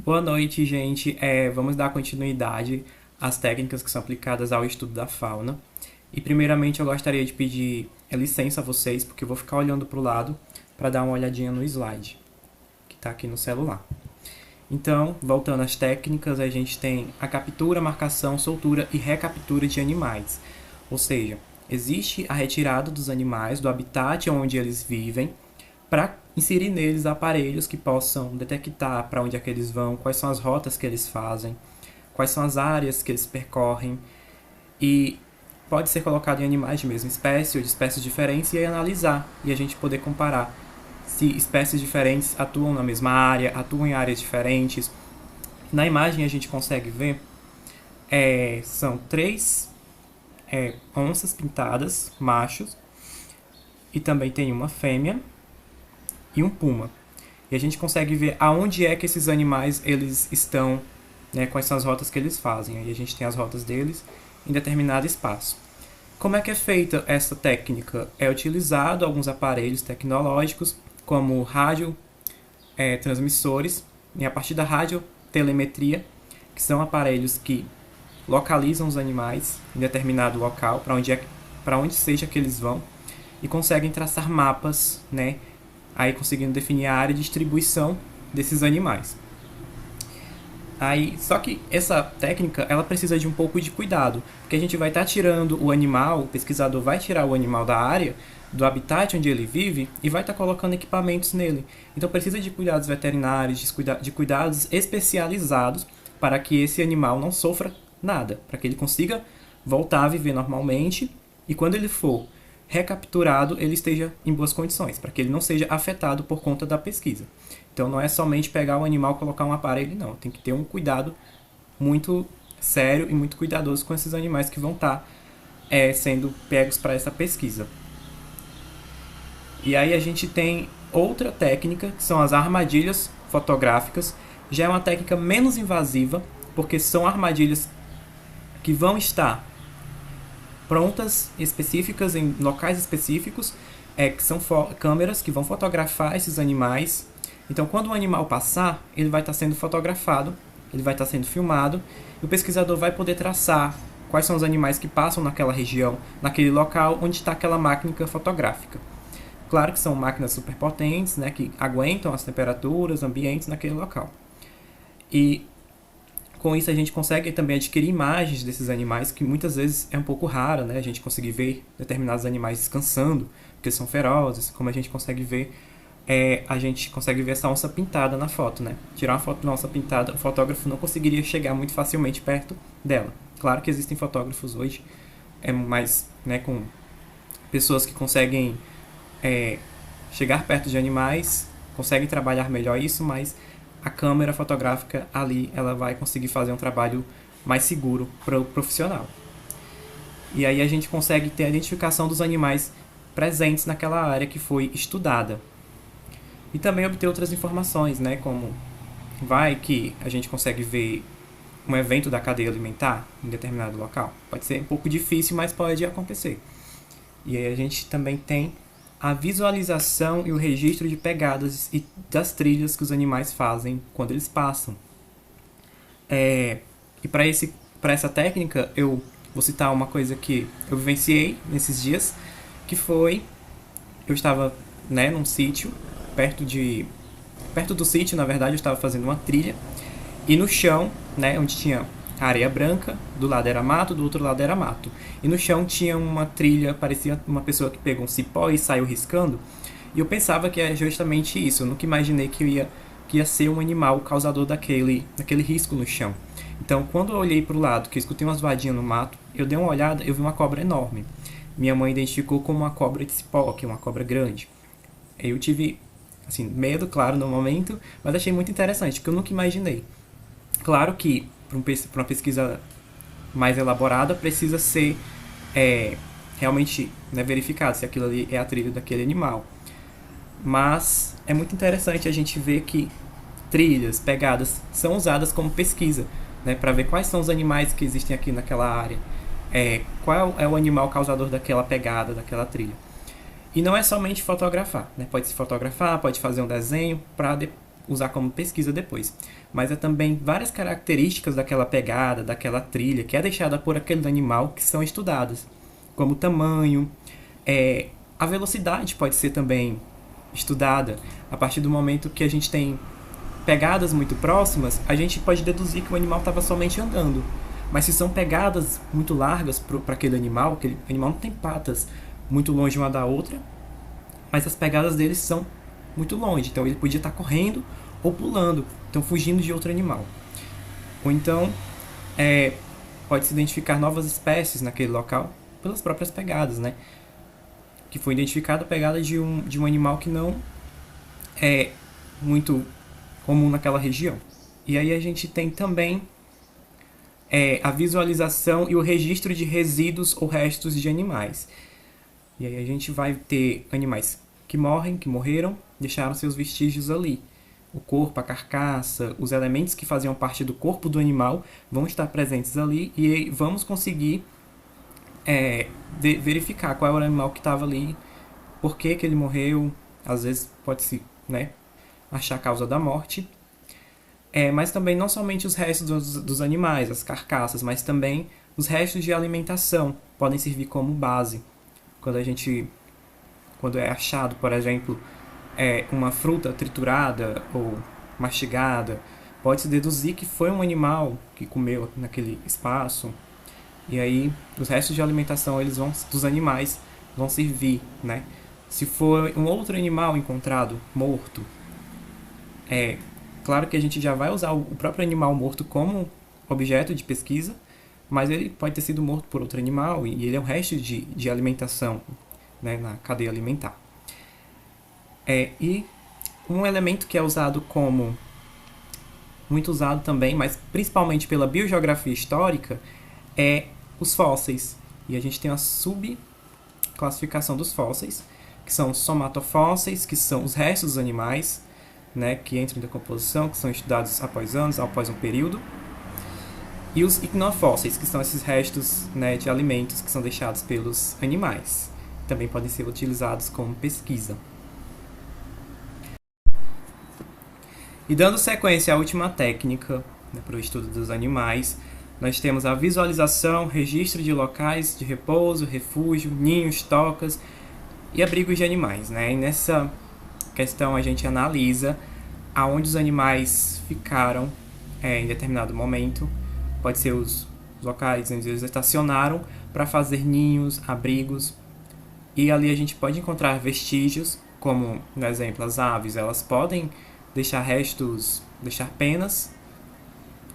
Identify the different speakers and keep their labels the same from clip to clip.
Speaker 1: Boa noite, gente. Vamos dar continuidade às técnicas que são aplicadas ao estudo da fauna. E primeiramente eu gostaria de pedir licença a vocês, porque eu vou ficar olhando para o lado para dar uma olhadinha no slide que está aqui no celular. Então, voltando às técnicas, a gente tem a captura, marcação, soltura e recaptura de animais. Ou seja, existe a retirada dos animais do habitat onde eles vivem para inserir neles aparelhos que possam detectar para onde é que eles vão, quais são as rotas que eles fazem, quais são as áreas que eles percorrem, e pode ser colocado em animais de mesma espécie ou de espécies diferentes e aí analisar e a gente poder comparar se espécies diferentes atuam na mesma área, atuam em áreas diferentes. Na imagem a gente consegue ver são três onças pintadas, machos, e também tem uma fêmea e um puma. E a gente consegue ver aonde é que esses animais eles estão, né, quais são as rotas que eles fazem. Aí a gente tem as rotas deles em determinado espaço. Como é que é feita essa técnica? É utilizado alguns aparelhos tecnológicos, como rádio transmissores, e a partir da radiotelemetria, que são aparelhos que localizam os animais em determinado local, para onde seja que eles vão, e conseguem traçar mapas, né, aí conseguindo definir a área de distribuição desses animais. Aí, só que essa técnica ela precisa de um pouco de cuidado, porque a gente vai estar tirando o animal, o pesquisador vai tirar o animal da área, do habitat onde ele vive, e vai estar colocando equipamentos nele. Então precisa de cuidados veterinários, de cuidados especializados para que esse animal não sofra nada, para que ele consiga voltar a viver normalmente e quando ele for recapturado, ele esteja em boas condições, para que ele não seja afetado por conta da pesquisa. Então não é somente pegar o animal e colocar um aparelho, não. Tem que ter um cuidado muito sério e muito cuidadoso com esses animais que vão estar sendo pegos para essa pesquisa. E aí a gente tem outra técnica, que são as armadilhas fotográficas. Já é uma técnica menos invasiva, porque são armadilhas que vão estar prontas, específicas, em locais específicos, que são câmeras que vão fotografar esses animais. Então, quando o animal passar, ele vai estar sendo fotografado, ele vai estar sendo filmado, e o pesquisador vai poder traçar quais são os animais que passam naquela região, naquele local onde está aquela máquina fotográfica. Claro que são máquinas superpotentes, né, que aguentam as temperaturas ambientes naquele local. E com isso a gente consegue também adquirir imagens desses animais, que muitas vezes é um pouco raro, né? A gente conseguir ver determinados animais descansando, porque são ferozes, como a gente consegue ver essa onça pintada na foto, né? Tirar uma foto de uma onça pintada, o fotógrafo não conseguiria chegar muito facilmente perto dela. Claro que existem fotógrafos hoje, mas, né, com pessoas que conseguem chegar perto de animais, conseguem trabalhar melhor isso, mas a câmera fotográfica ali ela vai conseguir fazer um trabalho mais seguro para o profissional. E aí a gente consegue ter a identificação dos animais presentes naquela área que foi estudada. E também obter outras informações, né, como vai que a gente consegue ver um evento da cadeia alimentar em determinado local. Pode ser um pouco difícil, mas pode acontecer. E aí a gente também tem a visualização e o registro de pegadas e das trilhas que os animais fazem quando eles passam. E para essa técnica, eu vou citar uma coisa que eu vivenciei nesses dias, que foi, eu estava, né, num sítio, perto do sítio, na verdade, eu estava fazendo uma trilha, e no chão, né, onde tinha areia branca, do lado era mato, do outro lado era mato. E no chão tinha uma trilha, parecia uma pessoa que pegou um cipó e saiu riscando. E eu pensava que é justamente isso. Eu nunca imaginei que ia ser um animal causador daquele risco no chão. Então, quando eu olhei para o lado, que eu escutei umas voadinhas no mato, eu dei uma olhada, eu vi uma cobra enorme. Minha mãe identificou como uma cobra de cipó, que é uma cobra grande. Eu tive, assim, medo, claro, no momento, mas achei muito interessante, porque eu nunca imaginei. Claro que para uma pesquisa mais elaborada precisa ser realmente, né, verificado se aquilo ali é a trilha daquele animal. Mas é muito interessante a gente ver que trilhas, pegadas, são usadas como pesquisa, né, para ver quais são os animais que existem aqui naquela área, qual é o animal causador daquela pegada, daquela trilha. E não é somente fotografar, né? Pode se fotografar, pode fazer um desenho para usar como pesquisa depois. Mas é também várias características daquela pegada, daquela trilha, que é deixada por aquele animal que são estudadas, como o tamanho, a velocidade pode ser também estudada. A partir do momento que a gente tem pegadas muito próximas, a gente pode deduzir que o animal estava somente andando. Mas se são pegadas muito largas para aquele animal não tem patas muito longe uma da outra, mas as pegadas deles são muito longe. Então ele podia estar correndo ou pulando, então fugindo de outro animal. Ou então pode-se identificar novas espécies naquele local pelas próprias pegadas, né? Que foi identificada a pegada de um animal que não é muito comum naquela região. E aí a gente tem também a visualização e o registro de resíduos ou restos de animais. E aí a gente vai ter animais que morreram, deixaram seus vestígios ali. O corpo, a carcaça, os elementos que faziam parte do corpo do animal vão estar presentes ali e vamos conseguir verificar qual era o animal que estava ali, por que ele morreu, às vezes pode-se achar a causa da morte. Mas também não somente os restos dos animais, as carcaças, mas também os restos de alimentação podem servir como base. Quando é achado, por exemplo, uma fruta triturada ou mastigada, pode-se deduzir que foi um animal que comeu naquele espaço. E aí os restos de alimentação dos animais vão servir, né? Se for um outro animal encontrado morto, claro que a gente já vai usar o próprio animal morto como objeto de pesquisa, mas ele pode ter sido morto por outro animal e ele é um resto de alimentação, né, na cadeia alimentar. E um elemento que é muito usado também, mas principalmente pela biogeografia histórica, é os fósseis. E a gente tem a subclassificação dos fósseis, que são os somatofósseis, que são os restos dos animais, né, que entram em decomposição, que são estudados após um período. E os icnofósseis, que são esses restos, né, de alimentos que são deixados pelos animais. Também podem ser utilizados como pesquisa. E dando sequência à última técnica, né, para o estudo dos animais, nós temos a visualização, registro de locais de repouso, refúgio, ninhos, tocas e abrigos de animais, né? E nessa questão a gente analisa aonde os animais ficaram em determinado momento. Pode ser os locais onde eles estacionaram para fazer ninhos, abrigos. E ali a gente pode encontrar vestígios, como no exemplo as aves, elas podem deixar restos, deixar penas.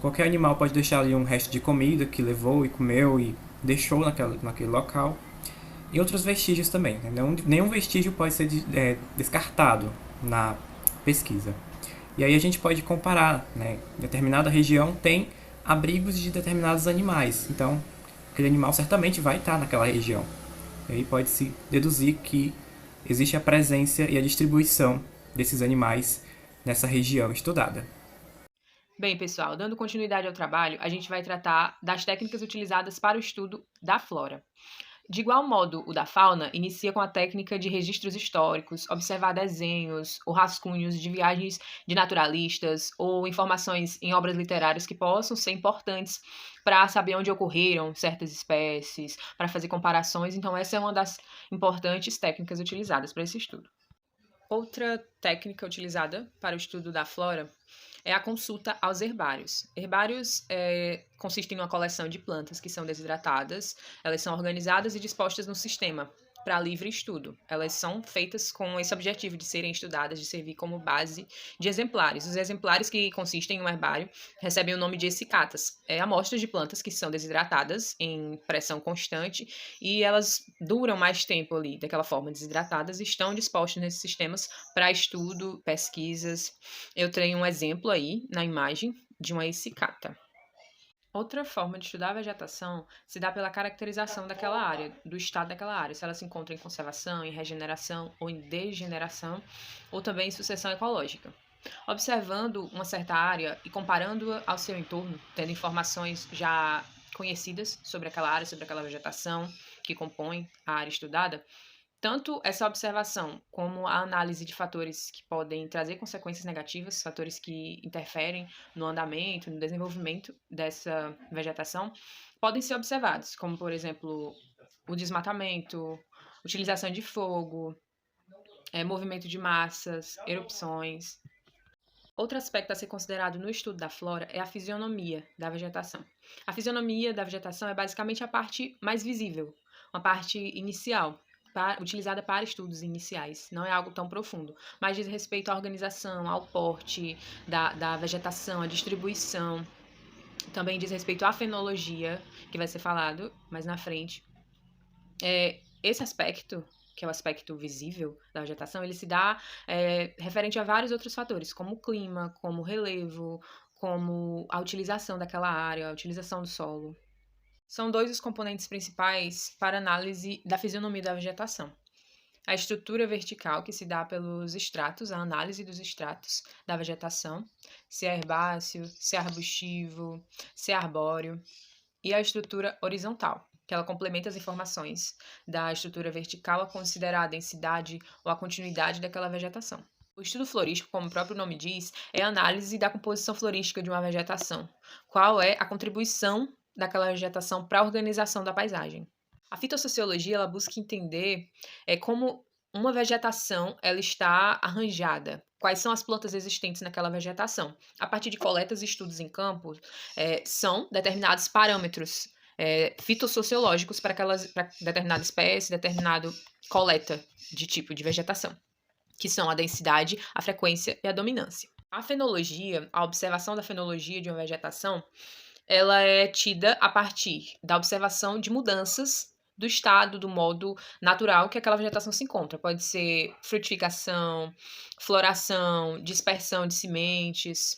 Speaker 1: Qualquer animal pode deixar ali um resto de comida que levou e comeu e deixou naquele local. E outros vestígios também. Né? Nenhum vestígio pode ser descartado na pesquisa. E aí a gente pode comparar. Né? Determinada região tem abrigos de determinados animais. Então, aquele animal certamente vai estar naquela região. E aí pode-se deduzir que existe a presença e a distribuição desses animais nessa região estudada.
Speaker 2: Bem, pessoal, dando continuidade ao trabalho, a gente vai tratar das técnicas utilizadas para o estudo da flora. De igual modo, o da fauna inicia com a técnica de registros históricos, observar desenhos ou rascunhos de viagens de naturalistas ou informações em obras literárias que possam ser importantes para saber onde ocorreram certas espécies, para fazer comparações. Então, essa é uma das importantes técnicas utilizadas para esse estudo. Outra técnica utilizada para o estudo da flora é a consulta aos herbários. Herbários consistem em uma coleção de plantas que são desidratadas, elas são organizadas e dispostas no sistema para livre estudo. Elas são feitas com esse objetivo de serem estudadas, de servir como base de exemplares. Os exemplares que consistem em um herbário recebem o nome de essicatas. Amostras de plantas que são desidratadas em pressão constante e elas duram mais tempo ali, daquela forma desidratadas, e estão dispostas nesses sistemas para estudo, pesquisas. Eu tenho um exemplo aí na imagem de uma essicata. Outra forma de estudar a vegetação se dá pela caracterização daquela área, do estado daquela área, se ela se encontra em conservação, em regeneração ou em degeneração, ou também em sucessão ecológica. Observando uma certa área e comparando-a ao seu entorno, tendo informações já conhecidas sobre aquela área, sobre aquela vegetação que compõe a área estudada, Tanto essa observação como a análise de fatores que podem trazer consequências negativas, fatores que interferem no andamento, no desenvolvimento dessa vegetação, podem ser observados, como, por exemplo, o desmatamento, utilização de fogo, movimento de massas, erupções. Outro aspecto a ser considerado no estudo da flora é a fisionomia da vegetação. A fisionomia da vegetação é basicamente a parte mais visível, uma parte inicial, utilizada para estudos iniciais. Não é algo tão profundo, mas diz respeito à organização, ao porte da vegetação, à distribuição. Também diz respeito à fenologia, que vai ser falado mais na frente. Esse aspecto, que é o aspecto visível da vegetação, ele se dá referente a vários outros fatores, como o clima, como o relevo, como a utilização daquela área, a utilização do solo. São dois os componentes principais para análise da fisionomia da vegetação. A estrutura vertical, que se dá pelos estratos, a análise dos estratos da vegetação, se é herbáceo, se é arbustivo, se é arbóreo, e a estrutura horizontal, que ela complementa as informações da estrutura vertical a considerar a densidade ou a continuidade daquela vegetação. O estudo florístico, como o próprio nome diz, é a análise da composição florística de uma vegetação. Qual é a contribuição daquela vegetação para a organização da paisagem? A fitossociologia ela busca entender como uma vegetação ela está arranjada, quais são as plantas existentes naquela vegetação. A partir de coletas e estudos em campo, são determinados parâmetros fitossociológicos para determinada espécie, determinada coleta de tipo de vegetação, que são a densidade, a frequência e a dominância. A fenologia, a observação da fenologia de uma vegetação, ela é tida a partir da observação de mudanças do estado, do modo natural que aquela vegetação se encontra. Pode ser frutificação, floração, dispersão de sementes.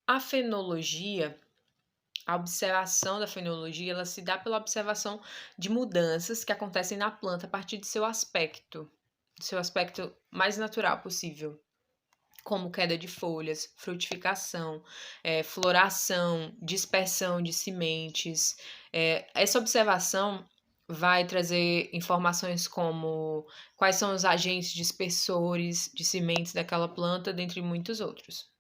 Speaker 2: A fenologia, a observação da fenologia, ela se dá pela observação de mudanças que acontecem na planta a partir do seu aspecto mais natural possível, como queda de folhas, frutificação, floração, dispersão de sementes. Essa observação vai trazer informações como quais são os agentes dispersores de sementes daquela planta, dentre muitos outros.